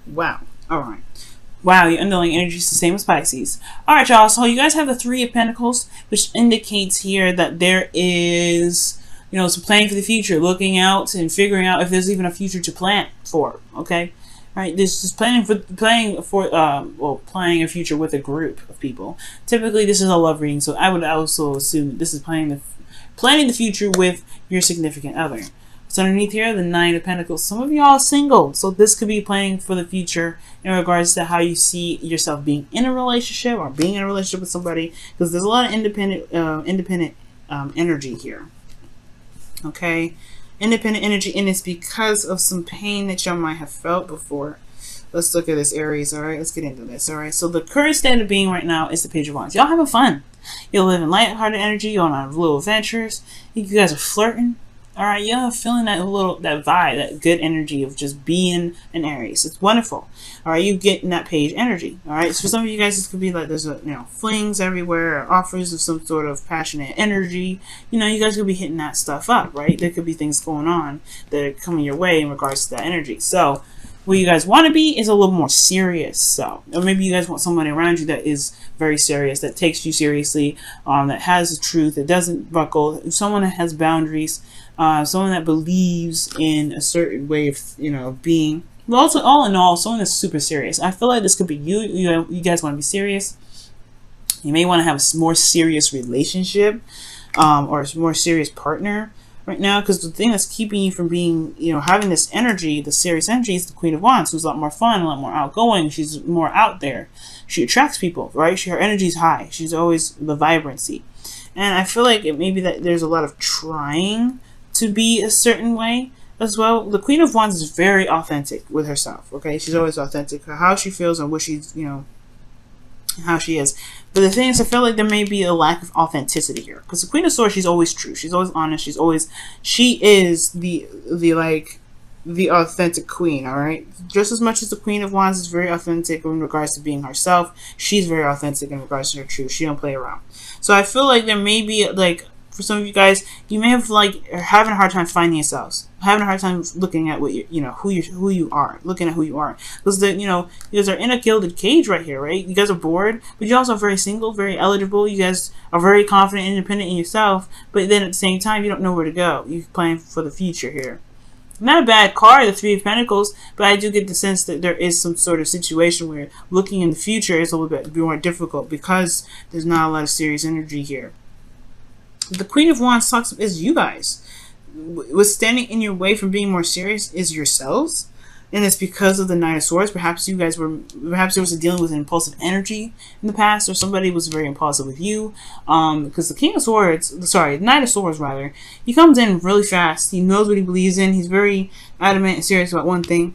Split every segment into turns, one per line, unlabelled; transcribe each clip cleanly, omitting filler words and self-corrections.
Wow. All right. Wow, your underlying energy is the same as Pisces. All right, y'all. So you guys have the Three of Pentacles, which indicates here that there is, some planning for the future, looking out and figuring out if there's even a future to plan for. Okay, all right. This is planning a future with a group of people. Typically, this is a love reading, so I would also assume that this is planning the future with your significant other. So underneath here, the Nine of Pentacles. Some of y'all are single, so this could be planning for the future in regards to how you see yourself being in a relationship or being in a relationship with somebody, because there's a lot of independent energy here. Okay, independent energy, and it's because of some pain that y'all might have felt before. Let's look at this, Aries. All right, let's get into this. All right, so the current state of being right now is the Page of Wands. Y'all having fun. You're living lighthearted energy. You're on little adventures. You guys are flirting. All right, you're feeling that vibe, that good energy of just being an Aries. It's wonderful. All right, you getting that page energy. All right, so for some of you guys, this could be like there's flings everywhere, or offers of some sort of passionate energy. You guys could be hitting that stuff up, right? There could be things going on that are coming your way in regards to that energy. So what you guys want to be is a little more serious. So, or maybe you guys want somebody around you that is very serious, that takes you seriously, that has the truth, that doesn't buckle, someone that has boundaries, someone that believes in a certain way of being. But also, all in all, someone that's super serious. I feel like this could be you. You guys want to be serious. You may want to have a more serious relationship, or a more serious partner right now, because the thing that's keeping you from being, having this energy, the serious energy, is the Queen of Wands, who's a lot more fun, a lot more outgoing. She's more out there. She attracts people, right? Her energy's high. She's always the vibrancy. And I feel like it may be that there's a lot of trying to be a certain way as well. The Queen of Wands is very authentic with herself, okay? She's always authentic. How she feels and what she's, how she is. But the thing is, I feel like there may be a lack of authenticity here, because the Queen of Swords, she's always true, she's always honest, she is the authentic queen. All right, just as much as the Queen of Wands is very authentic in regards to being herself, she's very authentic in regards to her truth. She don't play around. So I feel like there may be, like, for some of you guys, you may have having a hard time finding yourselves, having a hard time looking at what who you are, looking at who you are, because you guys are in a gilded cage right here, right? You guys are bored, but you're also very single, very eligible. You guys are very confident, independent in yourself, but then at the same time, you don't know where to go. You're planning for the future here. Not a bad card, the Three of Pentacles, but I do get the sense that there is some sort of situation where looking in the future is a little bit more difficult, because there's not a lot of serious energy here. The Queen of Wands is you guys. What's standing in your way from being more serious is yourselves, and it's because of the Nine of Swords. Perhaps there was a dealing with an impulsive energy in the past, or somebody was very impulsive with you. Because the Knight of Swords rather, he comes in really fast. He knows what he believes in. He's very adamant and serious about one thing,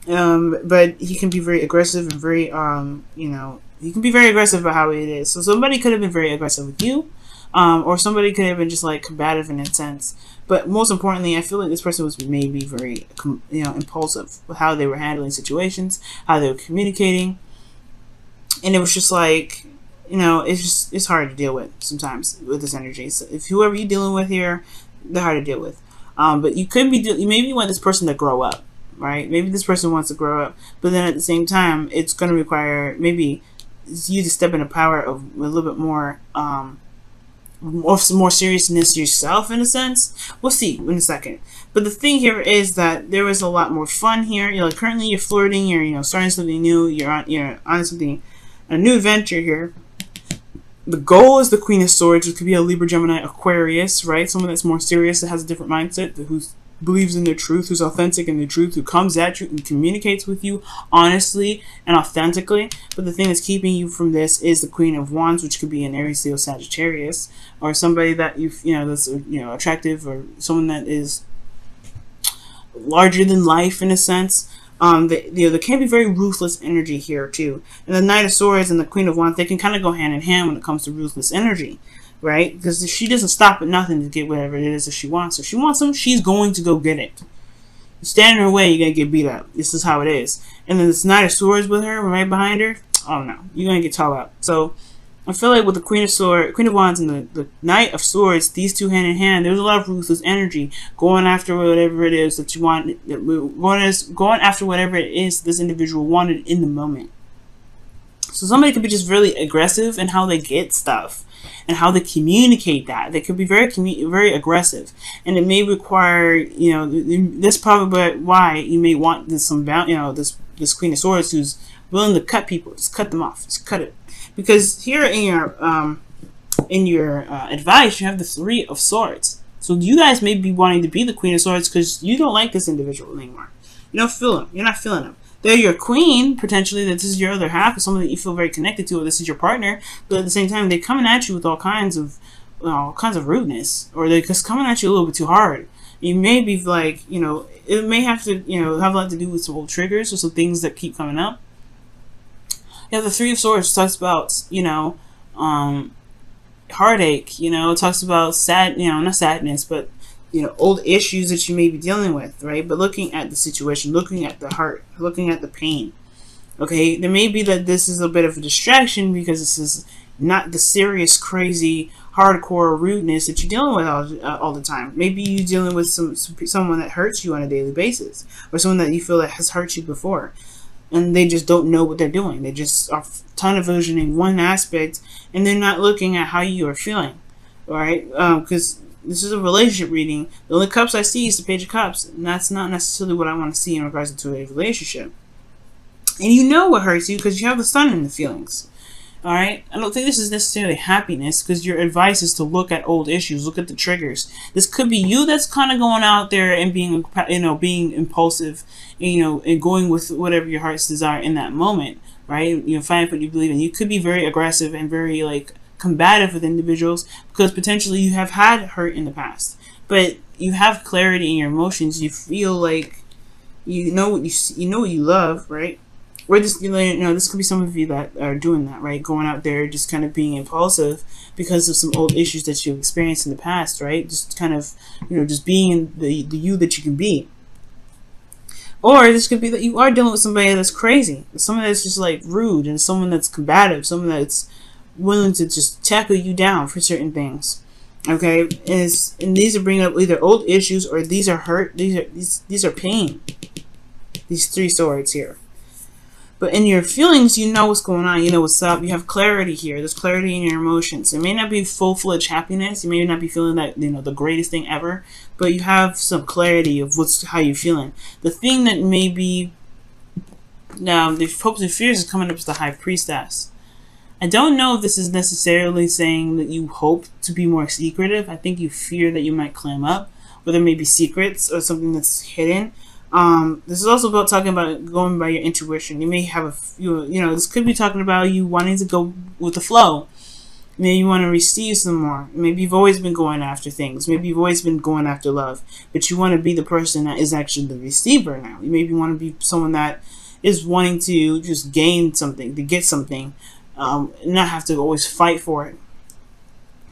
but he can be very aggressive and very he can be very aggressive about how it is. So somebody could have been very aggressive with you. Or somebody could have been just like combative in a sense. But most importantly, I feel like this person was maybe very, impulsive with how they were handling situations, how they were communicating, and it was just like, it's hard to deal with sometimes with this energy. So if whoever you're dealing with here, they're hard to deal with. But you could be, maybe you want this person to grow up, right? Maybe this person wants to grow up, but then at the same time, it's going to require maybe you to step into power of a little bit more. More seriousness yourself, in a sense. We'll see in a second. But the thing here is that there is a lot more fun here. Currently you're flirting, you're starting something new, you're on something, a new adventure here. The goal is the Queen of Swords, which could be a Libra, Gemini, Aquarius, right? Someone that's more serious, that has a different mindset, who believes in their truth, who's authentic in their truth, who comes at you and communicates with you honestly and authentically. But the thing that's keeping you from this is the Queen of Wands, which could be an Aries, Leo, Sagittarius, or somebody that that's attractive, or someone that is larger than life in a sense. There can be very ruthless energy here too. And the Knight of Swords and the Queen of Wands, they can kind of go hand in hand when it comes to ruthless energy, right? Because she doesn't stop at nothing to get whatever it is that she wants. If she wants something, she's going to go get it. You stand in her way, you're going to get beat up. This is how it is. And then this Knight of Swords with her, right behind her, oh no, you're going to get tall up. So I feel like with the Queen of Wands, and the Knight of Swords, these two hand in hand, there's a lot of ruthless energy going after whatever it is that you want, going after whatever it is this individual wanted in the moment. So somebody could be just really aggressive in how they get stuff and how they communicate that. They could be very aggressive, and it may require, you know, this probably why you may want this this Queen of Swords who's willing to cut people, just cut them off, just cut it. Because here in your advice, you have the Three of Swords. So you guys may be wanting to be the Queen of Swords because you don't like this individual anymore. You don't feel them. You're not feeling them. They're your queen, potentially, that this is your other half, or someone that you feel very connected to, or this is your partner. But at the same time, they're coming at you with all kinds of rudeness, or they're just coming at you a little bit too hard. You may be like, you know, it may have to, you know, have a lot to do with some old triggers or some things that keep coming up. You have the Three of Swords, talks about, you know, heartache, you know, it talks about not sadness, but, you know, old issues that you may be dealing with, right? But looking at the situation, looking at the heart, looking at the pain, okay? There may be that this is a bit of a distraction because this is not the serious, crazy, hardcore rudeness that you're dealing with all the time. Maybe you're dealing with someone that hurts you on a daily basis, or someone that you feel that has hurt you before, and they just don't know what they're doing. They just are tunnel visioning one aspect, and they're not looking at how you are feeling, all right? Because this is a relationship reading. The only cups I see is the Page of Cups, and that's not necessarily what I want to see in regards to a relationship. And you know what hurts you because you have the Sun in the feelings. All right, I don't think this is necessarily happiness, because your advice is to look at old issues, look at the triggers. This could be you that's kind of going out there and being, you know, being impulsive, you know, and going with whatever your heart's desire in that moment, right? You know, find what you believe in. You could be very aggressive and very like combative with individuals because potentially you have had hurt in the past, but you have clarity in your emotions. You feel like you know what you love, right? Or this, you know, this could be some of you that are doing that, right? Going out there, just kind of being impulsive because of some old issues that you've experienced in the past, right? Just kind of, you know, just being the you that you can be. Or this could be that you are dealing with somebody that's crazy, someone that's just like rude, and someone that's combative, someone that's willing to just tackle you down for certain things. Okay, and these are bringing up either old issues, or these are hurt. These are pain. These Three Swords here. But in your feelings, you know what's going on. You know what's up. You have clarity here. There's clarity in your emotions. It may not be full-fledged happiness. You may not be feeling that, you know, the greatest thing ever. But you have some clarity of how you're feeling. The thing that may be now the hopes and fears is coming up as the High Priestess. I don't know if this is necessarily saying that you hope to be more secretive. I think you fear that you might clam up, or there may be secrets or something that's hidden. This is also about talking about going by your intuition. You may have you know, this could be talking about you wanting to go with the flow. Maybe you want to receive some more. Maybe you've always been going after things. Maybe you've always been going after love, but you want to be the person that is actually the receiver now. You maybe want to be someone that is wanting to just gain something, to get something, not have to always fight for it.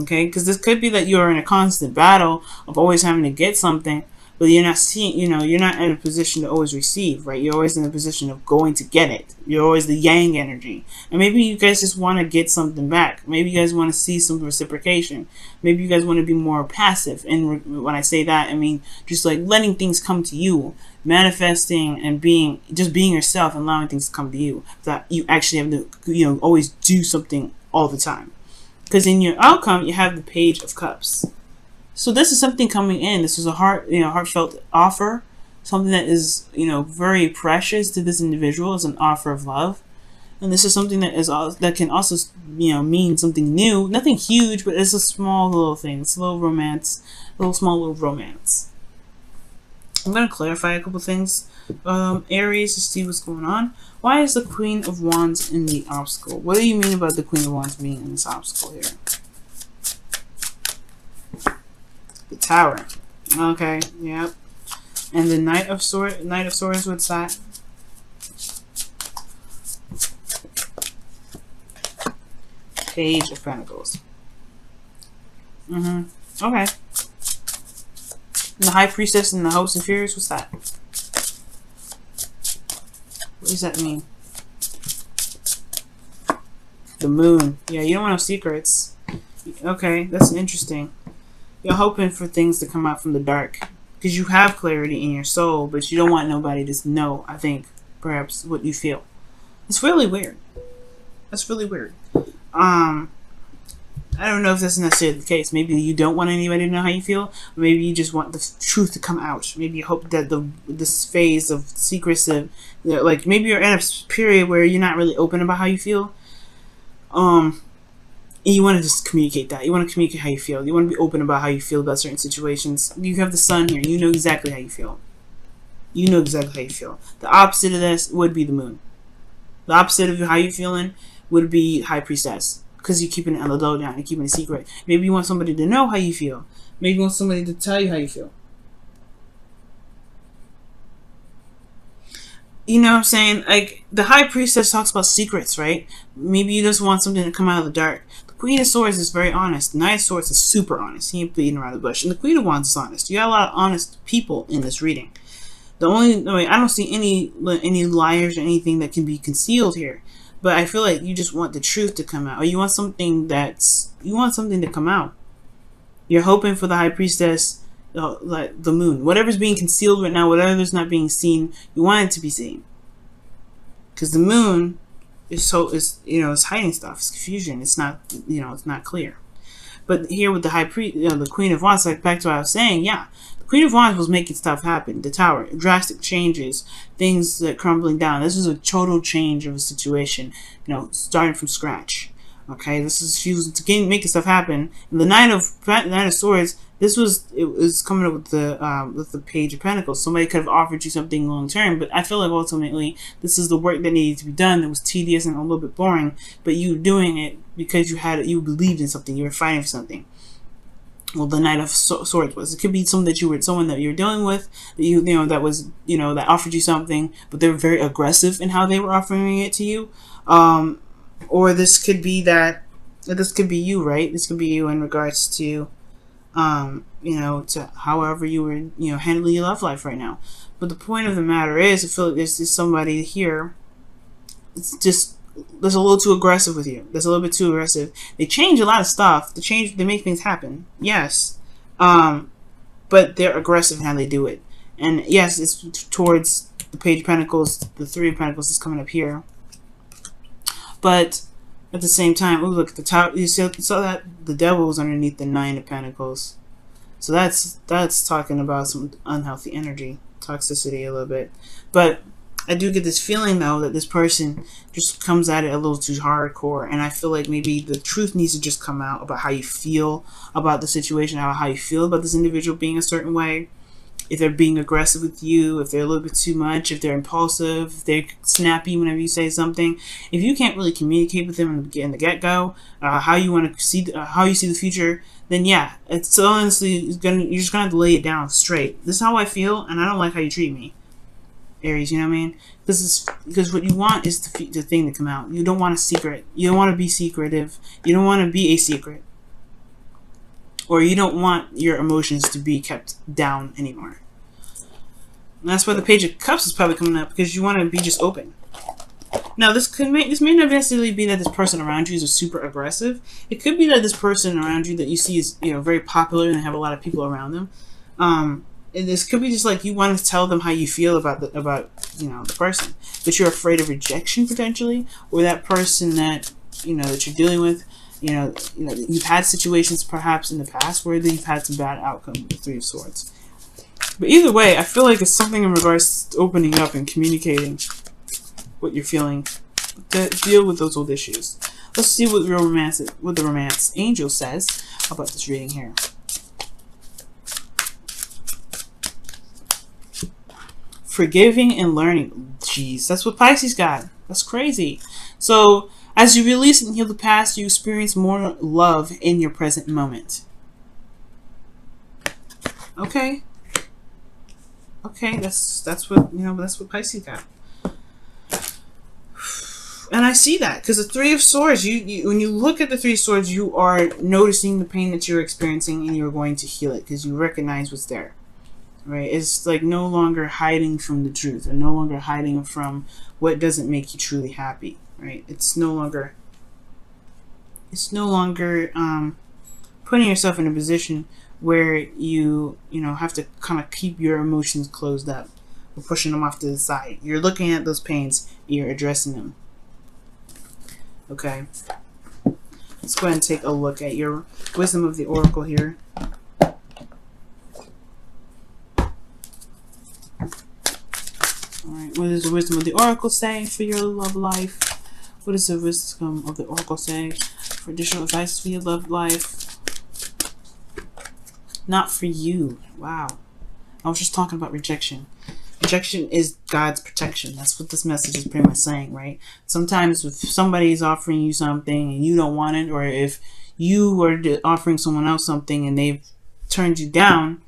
Okay, because this could be that you're in a constant battle of always having to get something, but you're not seeing, you know, you're not in a position to always receive, right? You're always in a position of going to get it. You're always the yang energy. And maybe you guys just want to get something back. Maybe you guys want to see some reciprocation. Maybe you guys want to be more passive. And when I say that, I mean just like letting things come to you, manifesting and being yourself and allowing things to come to you. That you actually have to, you know, always do something all the time. Because in your outcome, you have the Page of Cups. So this is something coming in. This is a heartfelt offer, something that is, you know, very precious to this individual. Is an offer of love, and this is something that can also, you know, mean something new. Nothing huge, but it's a small little thing. It's a little romance, small little romance. I'm gonna clarify a couple things, Aries, to see what's going on. Why is the Queen of Wands in the obstacle? What do you mean about the Queen of Wands being in this obstacle here? The Tower. Okay, yep. And the Knight of Swords, what's that? Page of Pentacles. Okay. And the High Priestess and the Hopes and Fears, what's that? What does that mean? The moon. Yeah, you don't want no secrets. Okay, that's interesting. You're hoping for things to come out from the dark. Because you have clarity in your soul, but you don't want nobody to know, I think, perhaps, what you feel. It's really weird. That's really weird. I don't know if that's necessarily the case. Maybe you don't want anybody to know how you feel. Or maybe you just want the truth to come out. Maybe you hope that this phase of secrecy, like maybe you're in a period where you're not really open about how you feel. And you want to just communicate that. You want to communicate how you feel. You want to be open about how you feel about certain situations. You have the sun here. You know exactly how you feel. You know exactly how you feel. The opposite of this would be the moon. The opposite of how you're feeling would be High Priestess. Because you're keeping it on the low down. You're keeping it secret. Maybe you want somebody to know how you feel. Maybe you want somebody to tell you how you feel. You know what I'm saying? Like, the High Priestess talks about secrets, right? Maybe you just want something to come out of the dark. The Queen of Swords is very honest. The Knight of Swords is super honest. He ain't beating around the bush. And the Queen of Wands is honest. You got a lot of honest people in this reading. I don't see any liars or anything that can be concealed here. But I feel like you just want the truth to come out. Or you want something to come out. You're hoping for the High Priestess, like the moon. Whatever's being concealed right now, whatever's not being seen, you want it to be seen. Because the moon is it's hiding stuff. It's confusion. It's not, it's not clear. But here with the the Queen of Wands, like back to what I was saying, yeah. Queen of Wands was making stuff happen. The Tower, drastic changes, things that crumbling down. This is a total change of a situation, starting from scratch. Okay, she was making stuff happen. And the Knight of Swords, it was coming up with the Page of Pentacles. Somebody could have offered you something long term, but I feel like ultimately this is the work that needed to be done. That was tedious and a little bit boring, but you were doing it because you believed in something. You were fighting for something. Well, the Knight of Swords was. It could be someone that you were dealing with, that offered you something, but they were very aggressive in how they were offering it to you. Or this could be you, right? This could be you in regards to, to however you were, handling your love life right now. But the point of the matter is, I feel like there's somebody here. It's just. That's a little too aggressive with you. That's a little bit too aggressive. They change a lot of stuff. They make things happen. Yes. But they're aggressive in how they do it. And yes, it's towards the Page of Pentacles. The Three of Pentacles is coming up here. But at the same time, look at the top. You saw that the Devil was underneath the Nine of Pentacles. So that's talking about some unhealthy energy, toxicity a little bit. But I do get this feeling, though, that this person just comes at it a little too hardcore. And I feel like maybe the truth needs to just come out about how you feel about the situation, how you feel about this individual being a certain way. If they're being aggressive with you, if they're a little bit too much, if they're impulsive, if they're snappy whenever you say something. If you can't really communicate with them in the get-go, how you see the future, then yeah, it's honestly, you're just going to have to lay it down straight. This is how I feel, and I don't like how you treat me. Aries, you know what I mean? Because what you want is the thing to come out. You don't want a secret. You don't want to be secretive. You don't want to be a secret. Or you don't want your emotions to be kept down anymore. And that's why the Page of Cups is probably coming up, because you want to be just open. Now, this may not necessarily be that this person around you is super aggressive. It could be that this person around you that you see is very popular and have a lot of people around them. And this could be just like you want to tell them how you feel about the person, but you're afraid of rejection potentially, or that person that that you're dealing with. You've had situations perhaps in the past where you've had some bad outcome with the Three of Swords. But either way, I feel like it's something in regards to opening up and communicating what you're feeling to deal with those old issues. Let's see what the romance angel says about this reading here. Forgiving and learning. Jeez, that's what Pisces got. That's crazy. So, as you release and heal the past, you experience more love in your present moment. Okay. Okay, that's what Pisces got. And I see that, because the Three of Swords, when you look at the Three of Swords, you are noticing the pain that you're experiencing, and you're going to heal it because you recognize what's there. Right? It's like no longer hiding from the truth, or no longer hiding from what doesn't make you truly happy. Right? It's no longer It's no longer putting yourself in a position where you know, have to kind of keep your emotions closed up or pushing them off to the side. You're looking at those pains, you're addressing them. Okay. Let's go ahead and take a look at your wisdom of the oracle here. Alright, what does the wisdom of the oracle say for your love life? What does the wisdom of the oracle say for additional advice for your love life? Not for you. Wow. I was just talking about rejection. Rejection is God's protection. That's what this message is pretty much saying, right? Sometimes if somebody's offering you something and you don't want it, or if you are offering someone else something and they've turned you down,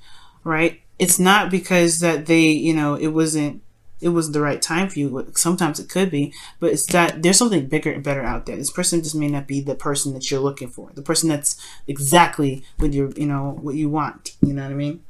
right? It's not because that they, you know, it wasn't the right time for you. Sometimes it could be, but it's that there's something bigger and better out there. This person just may not be the person that you're looking for, the person that's exactly what you're, you know, what you want. You know what I mean?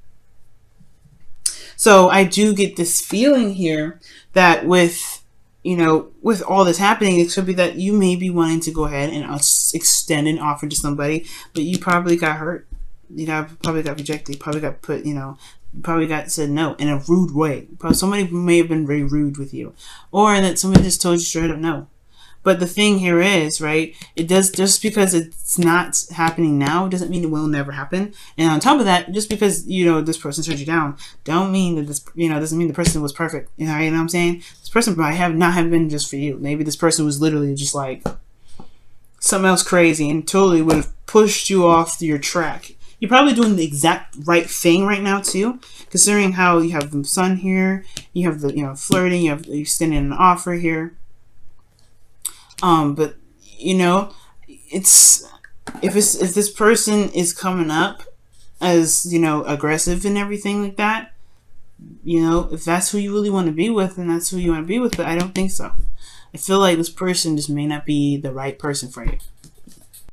So I do get this feeling here that with, you know, with all this happening, it could be that you may be wanting to go ahead and extend an offer to somebody, but you probably got hurt. You probably got rejected. You probably got put, you know, probably got said no in a rude way. Probably somebody may have been very rude with you, or that somebody just told you straight up no. But the thing here is, right, it does, just because it's not happening now doesn't mean it will never happen. And on top of that, just because, you know, this person turned you down, don't mean that this, you know, doesn't mean the person was perfect. You know what I'm saying? This person might not have been just for you. Maybe this person was literally just like something else crazy and totally would have pushed you off your track. You're probably doing the exact right thing right now too, considering how you have the sun here, you have the, you know, flirting, you have extending an offer here. But you know, it's if this person is coming up as, you know, aggressive and everything like that, you know, if that's who you really want to be with, then that's who you want to be with. But I don't think so. I feel like this person just may not be the right person for you.